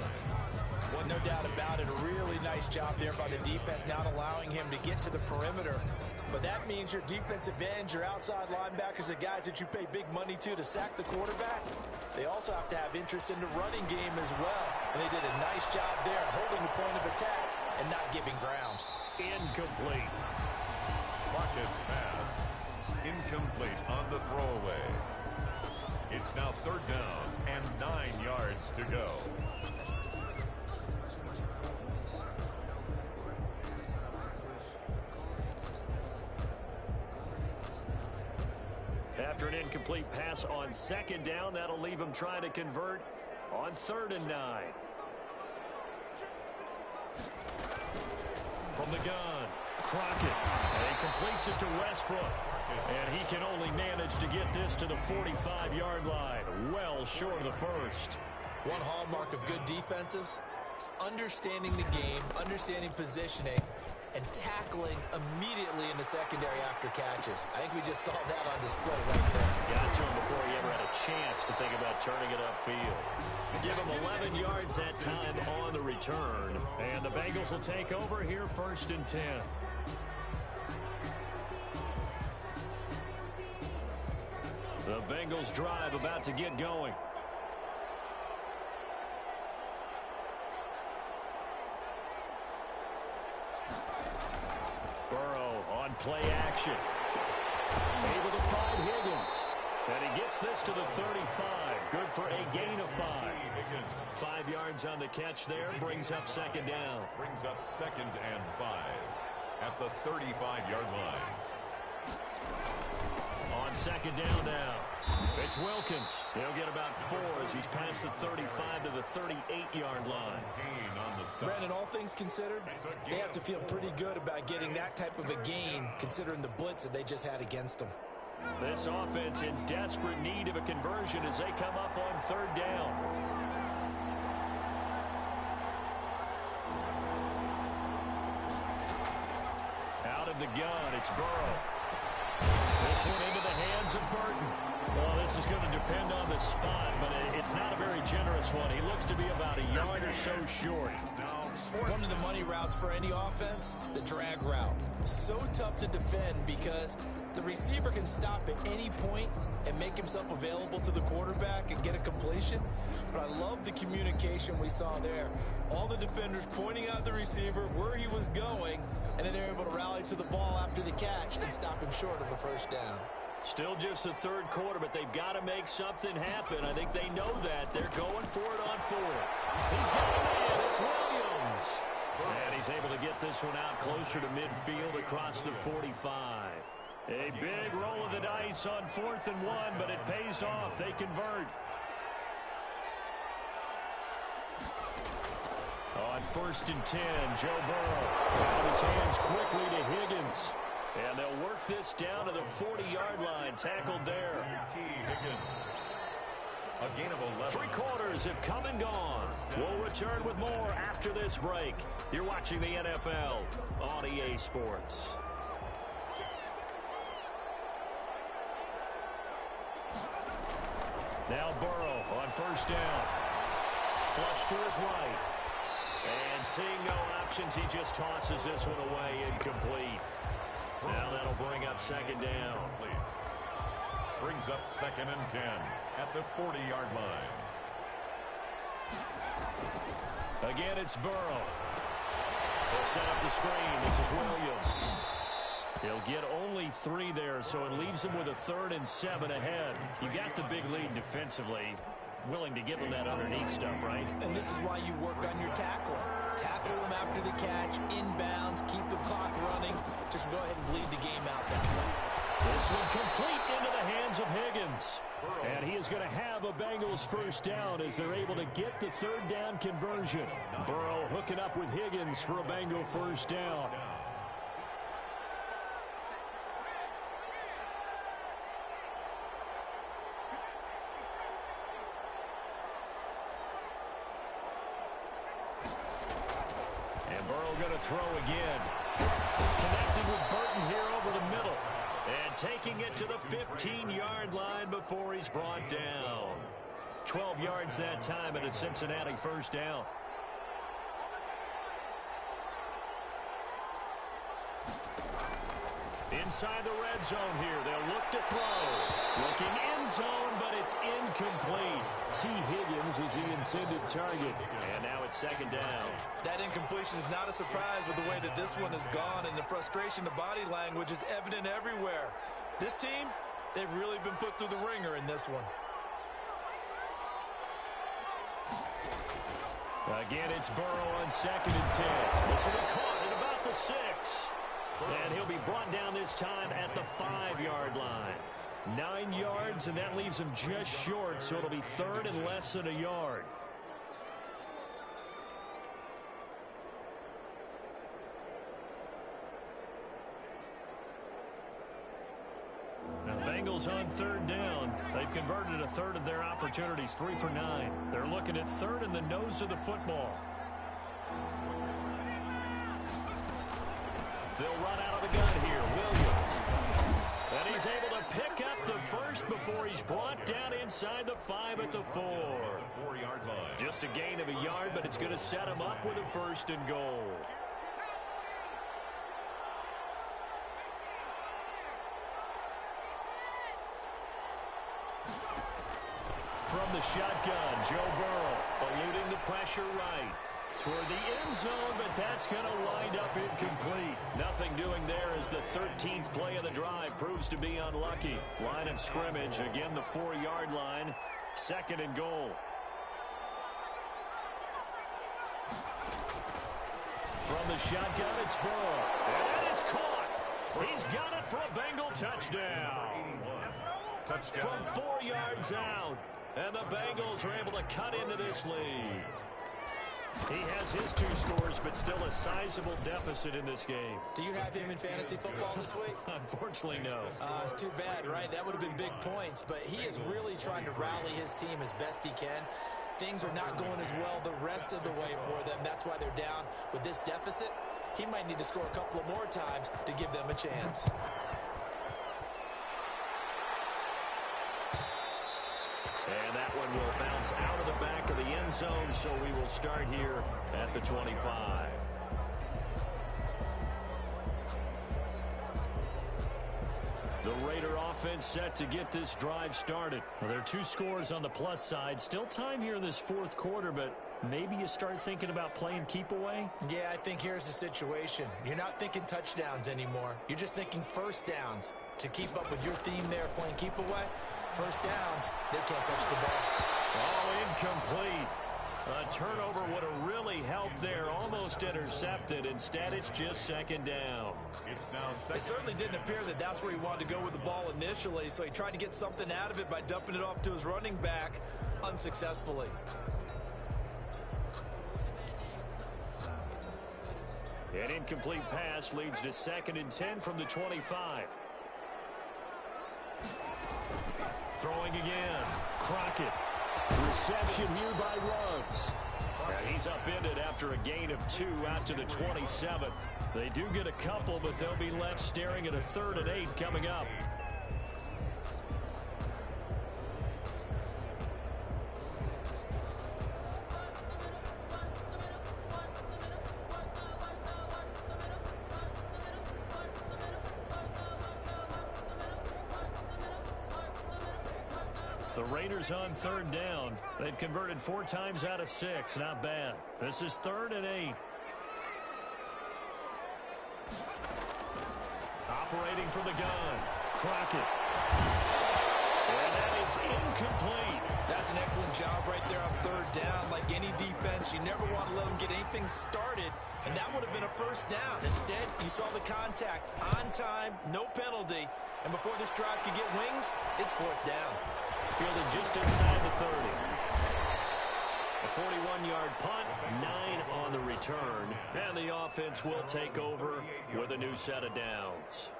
Well, no doubt about it. A really nice job there by the defense, not allowing him to get to the perimeter. But that means your defensive ends, your outside linebackers, the guys that you pay big money to sack the quarterback, they also have to have interest in the running game as well. And they did a nice job there holding the point of attack and not giving ground. Incomplete. Crockett's pass. Incomplete on the throwaway. It's now 3rd down and 9 yards to go. After an incomplete pass on 2nd down, that'll leave him trying to convert on 3rd and 9. From the gun, Crockett. And he completes it to Westbrook. And he can only manage to get this to the 45-yard line. Well short of the first. One hallmark of good defenses is understanding the game, understanding positioning, and tackling immediately in the secondary after catches. I think we just saw that on display right there. Got to him before he ever had a chance to think about turning it upfield. Give him 11 yards that time on the return. And the Bengals will take over here 1st and 10. The Bengals drive about to get going. Burrow on play action. Able to find Higgins. And he gets this to the 35. Good for a gain of 5. 5 yards on the catch there. Brings up 2nd down. Brings up 2nd and 5 at the 35-yard line. On 2nd down now. It's Wilkins. He'll get about 4 as he's past the 35 to the 38-yard line. Brandon, all things considered, they have to feel pretty good about getting that type of a gain considering the blitz that they just had against them. This offense in desperate need of a conversion as they come up on 3rd down. Out of the gun, it's Burrow. This one into the hands of Burton. Well, this is going to depend on the spot, but it's not a very generous one. He looks to be about a yard or so short. One of the money routes for any offense, the drag route. So tough to defend because the receiver can stop at any point and make himself available to the quarterback and get a completion. But I love the communication we saw there. All the defenders pointing out the receiver, where he was going, and then they're able to rally to the ball after the catch and stop him short of a 1st down. Still just the 3rd quarter, but they've got to make something happen. I think they know that. They're going for it on 4th. He's got a man. It's Williams. And he's able to get this one out closer to midfield across the 45. A big roll of the dice on 4th and 1, but it pays off. They convert. On 1st and 10, Joe Burrow out of his hands quickly to Higgins. And they'll work this down to the 40-yard line. Tackled there. A gain of 11. 3 quarters have come and gone. We'll return with more after this break. You're watching the NFL on EA Sports. Now Burrow on 1st down. Flush to his right. And seeing no options, he just tosses this one away, incomplete. Now that'll bring up 2nd down. Brings up 2nd and 10 at the 40-yard line. Again, it's Burrow. They'll set up the screen. This is Williams. He'll get only 3 there, so it leaves him with a 3rd and 7 ahead. You got the big lead defensively. Willing to give him that underneath stuff, right? And this is why you work on your tackling. Tackle him after the catch, inbounds, keep the clock running. Just go ahead and bleed the game out that way. This one complete into the hands of Higgins. And he is going to have a Bengals 1st down as they're able to get the 3rd down conversion. Burrow hooking up with Higgins for a Bengal 1st down. Going to throw again. Connected with Burton here over the middle. And taking it to the 15-yard line before he's brought down. 12 yards that time at a Cincinnati 1st down. Inside the red zone here. They'll look to throw. Looking end zone, but it's incomplete. T. Higgins is the intended target. And now it's 2nd down. That incompletion is not a surprise with the way that this one has gone, and the frustration, the body language is evident everywhere. This team, they've really been put through the ringer in this one. Again, it's Burrow on 2nd and 10. This will be caught at about the 6. And he'll be brought down this time at the 5-yard line. 9 yards, and that leaves him just short, so it'll be 3rd and less than a yard. Now, Bengals on 3rd down. They've converted a 1/3 of their opportunities, 3 for 9. They're looking at 3rd in the nose of the football. They'll run out of the gun here. Williams. And he's able to pick up the 1st just before he's brought down inside the 5 at the 4. 4-yard line. Just a gain of a yard, but it's going to set him up with a 1st and goal. From the shotgun, Joe Burrow eluding the pressure right toward the end zone, but that's going to wind up incomplete. Nothing doing there as the 13th play of the drive proves to be unlucky. Line of scrimmage, again the 4-yard line, 2nd and goal. From the shotgun, it's Burrow. And it is caught. He's got it for a Bengal touchdown. From 4 yards out. And the Bengals are able to cut into this lead. He has his 2 scores, but still a sizable deficit in this game. Do you have him in fantasy football this week? Unfortunately, no. It's too bad, right? That would have been big points, but he is really trying to rally his team as best he can. Things are not going as well the rest of the way for them. That's why they're down with this deficit. He might need to score a couple of more times to give them a chance. And that one will bounce out of the back of the end zone, so we will start here at the 25. The Raider offense set to get this drive started. Well, there are 2 scores on the plus side. Still time here in this 4th quarter, but maybe you start thinking about playing keep away? Yeah, I think here's the situation. You're not thinking touchdowns anymore. You're just thinking 1st downs. To keep up with your theme there, playing keep away, 1st downs, they can't touch the ball. Oh, incomplete. A turnover would have really helped there. Almost intercepted. Instead, it's just 2nd down. It's now 2nd. It certainly didn't appear that that's where he wanted to go with the ball initially, so he tried to get something out of it by dumping it off to his running back unsuccessfully. An incomplete pass leads to 2nd and 10 from the 25. Throwing again. Crockett. Reception here by Ruggs. And he's upended after a gain of 2 out to the 27. They do get a couple, but they'll be left staring at a 3rd and 8 coming up. The Raiders on 3rd down. They've converted 4 times out of 6. Not bad. This is 3rd and 8. Operating from the gun. Crockett. And that is incomplete. That's an excellent job right there on 3rd down. Like any defense, you never want to let them get anything started, and that would have been a 1st down. Instead, you saw the contact on time, no penalty, and before this drive could get wings, it's 4th down. Fielded just inside the 30. A 41-yard punt, 9 on the return, and the offense will take over with a new set of downs.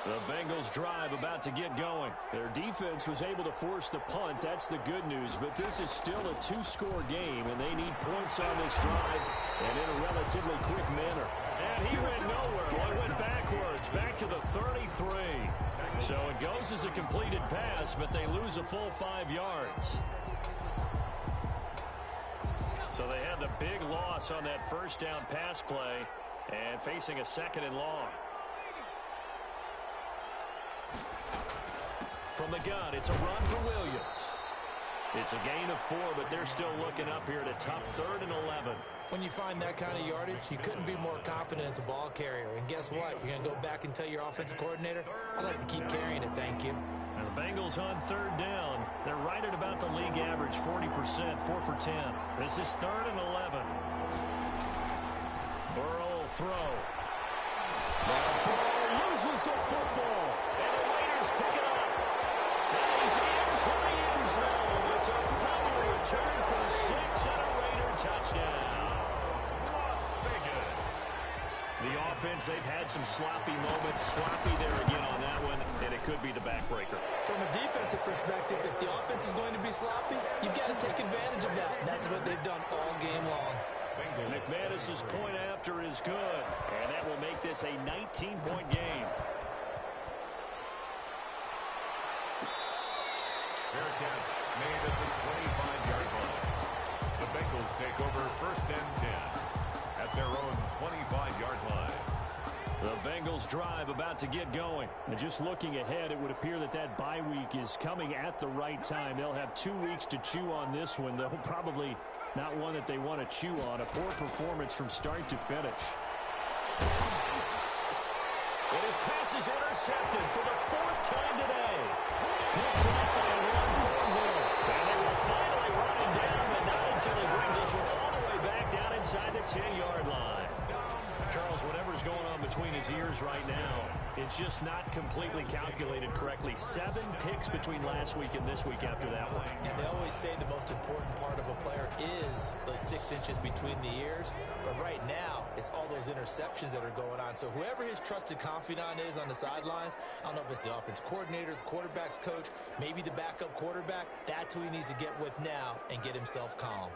The Bengals drive about to get going. Their defense was able to force the punt. That's the good news, but this is still a 2-score game, and they need points on this drive and in a relatively quick manner. And he went nowhere. Well, he went backwards, back to the 33. So it goes as a completed pass, but they lose a full 5 yards. So they had the big loss on that 1st down pass play and facing a 2nd and long. From the gun, it's a run for Williams. It's a gain of 4, but they're still looking up here at a tough 3rd and 11. When you find that kind of yardage, you couldn't be more confident as a ball carrier. And guess what? You're going to go back and tell your offensive coordinator, I'd like to keep carrying it, thank you. And the Bengals on 3rd down. They're right at about the league average, 40%, 4 for 10. This is 3rd and 11. Burrow will throw. Burrow loses the football. And the Raiders pick it up. And he's into the end zone. It's a fumble return for 6 and a Raider touchdown. The offense, they've had some sloppy moments. Sloppy there again on that one, and it could be the backbreaker. From a defensive perspective, if the offense is going to be sloppy, you've got to take advantage of that. And that's what they've done all game long. And a McManus's point after is good, and that will make this a 19-point game. Fair catch made at the 25-yard line. The Bengals take over 1st and 10 at their own 25-yard line. The Bengals drive about to get going. And just looking ahead, it would appear that that bye week is coming at the right time. They'll have 2 weeks to chew on this one, though probably not one that they want to chew on. A poor performance from start to finish. And his pass is intercepted for the 4th time today. Picked up by Ron Thornhill. And they will finally run him down, but not until he brings us all the way back down inside the 10-yard line. Charles, whatever's going on between his ears right now, it's just not completely calculated correctly. 7 picks between last week and this week after that one. And they always say the most important part of a player is those 6 inches between the ears. But right now, it's all those interceptions that are going on. So whoever his trusted confidant is on the sidelines, I don't know if it's the offense coordinator, the quarterback's coach, maybe the backup quarterback, that's who he needs to get with now and get himself calm.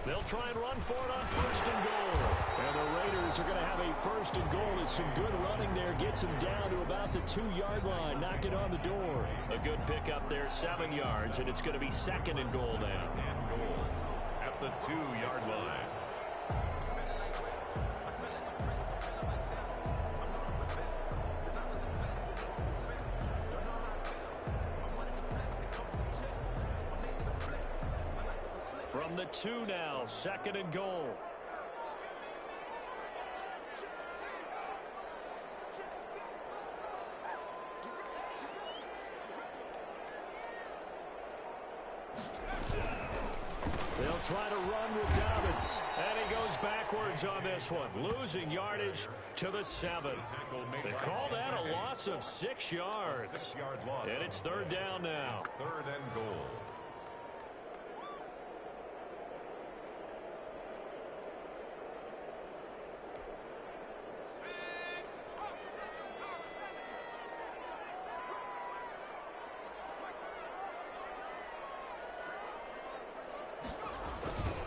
They'll try and run for it on 1st and goal. And the Raiders are going to have a 1st and goal as some good running there gets him down to about the 2-yard line. Knock it on the door. A good pickup there, 7 yards, and it's going to be 2nd and goal now. And goal at the 2-yard line. From the 2 now, 2nd and goal. They'll try to run with Dobbins. And he goes backwards on this one, losing yardage to the 7. They call that a loss of 6 yards. And it's 3rd down now. 3rd and goal.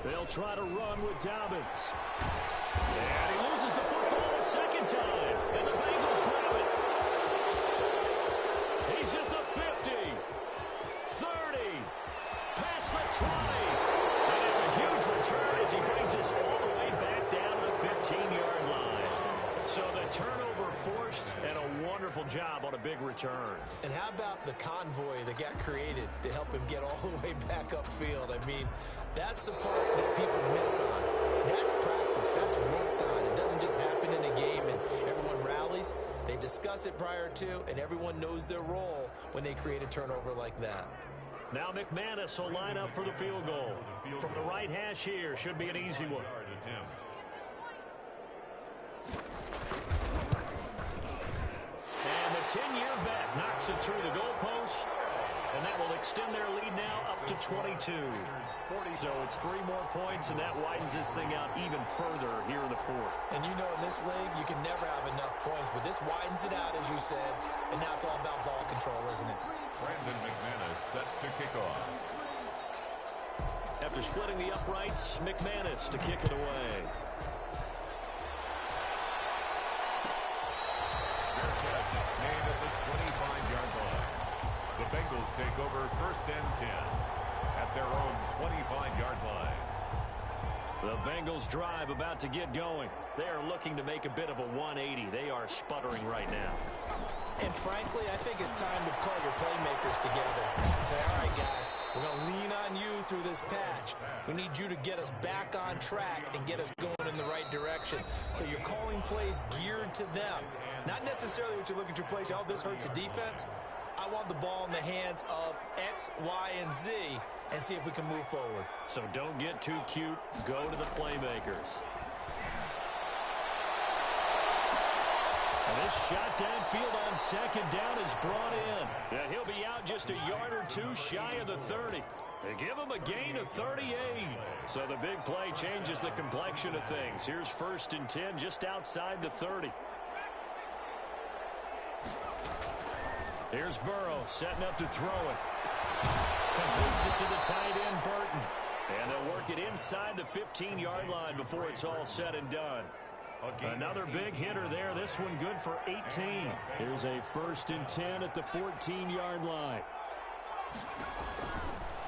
They'll try to run with Dobbins. And he loses the football a 2nd time. And the Bengals grab it. He's at the 50. 30. Past the 20. And it's a huge return as he brings us all the way back down to the 15-yard line. So the turnover forced and a wonderful job on a big return. And how about the convoy that got created to help him get all the way back upfield? I mean, that's the part that people miss on. That's practice. That's worked on. It doesn't just happen in a game and everyone rallies. They discuss it prior to, and everyone knows their role when they create a turnover like that. Now McManus will line up for the field goal. From the right hash here, should be an easy one. And the 10-year vet knocks it through the goalpost. And that will extend their lead now up to 22. So it's 3 more points, and that widens this thing out even further here in the 4th. And you know, in this league, you can never have enough points, but this widens it out, as you said, and now it's all about ball control, isn't it? Brandon McManus set to kick off. After splitting the uprights, McManus to kick it away. Fair catch made at the 25-yard line. The Bengals take over 1st and 10 at their own 25-yard line. The Bengals drive about to get going. They are looking to make a bit of a 180. They are sputtering right now. And frankly, I think it's time to call your playmakers together and say, all right, guys, we're going to lean on you through this patch. We need you to get us back on track and get us going in the right direction. So you're calling plays geared to them. Not necessarily what you look at your plays, oh, this hurts the defense. I want the ball in the hands of X, Y, and Z and see if we can move forward. So don't get too cute. Go to the playmakers. And this shot downfield on 2nd down is brought in. Yeah, he'll be out just a yard or 2 shy of the 30. They give him a gain of 38. So the big play changes the complexion of things. Here's 1st and 10 just outside the 30. Here's Burrow setting up to throw it. Completes it to the tight end, Burton. And they'll work mark it inside the 15-yard line before it's all said and done. Another big hitter there. This one good for 18. Here's a 1st and 10 at the 14-yard line.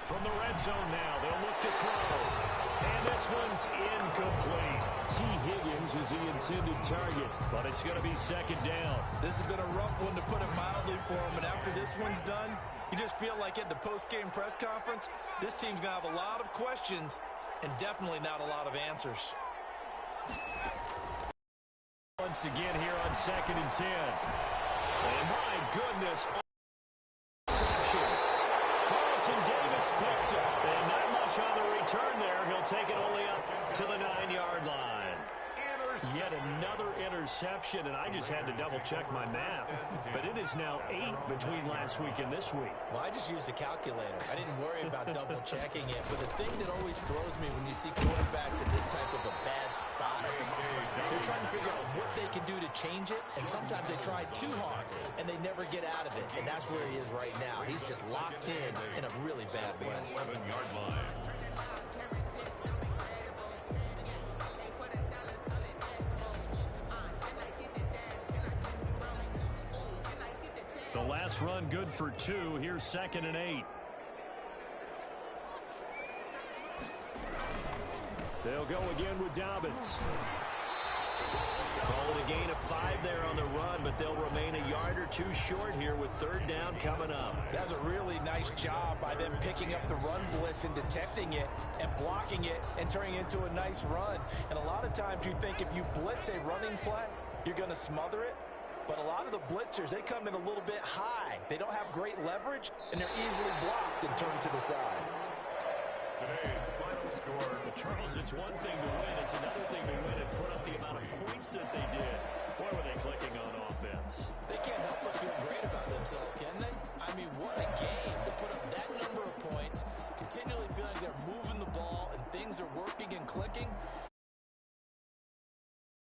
From the red zone now, they'll look to throw. And this one's incomplete. T. Higgins is the intended target, but it's going to be 2nd down. This has been a rough one, to put it mildly, for him. And after this one's done, you just feel like at the post-game press conference, this team's going to have a lot of questions and definitely not a lot of answers. Once again here on 2nd and 10. And my goodness, interception. Carlton Davis picks it. And not much on the return there. He'll take it only up to the 9-yard line. Yet another interception, and I just had to double-check my math. But it is now 8 between last week and this week. Well, I just used a calculator. I didn't worry about double-checking it. But the thing that always throws me when you see quarterbacks in this type of a bad spot, they're trying to figure out what they can do to change it, and sometimes they try too hard, and they never get out of it. And that's where he is right now. He's just locked in a really bad way. 11-yard line. The last run good for 2. Here's 2nd and 8. They'll go again with Dobbins. Call it a gain of 5 there on the run, but they'll remain a yard or 2 short here with 3rd down coming up. That's a really nice job by them picking up the run blitz and detecting it and blocking it and turning it into a nice run. And a lot of times you think if you blitz a running play, you're going to smother it. But a lot of the blitzers, they come in a little bit high. They don't have great leverage, and they're easily blocked and turned to the side. Today's final score. Charles, it's one thing to win. It's another thing to win and put up the amount of points that they did. Boy, were they clicking on offense. They can't help but feel great about themselves, can they? I mean, what a game to put up that number of points, continually feeling they're moving the ball and things are working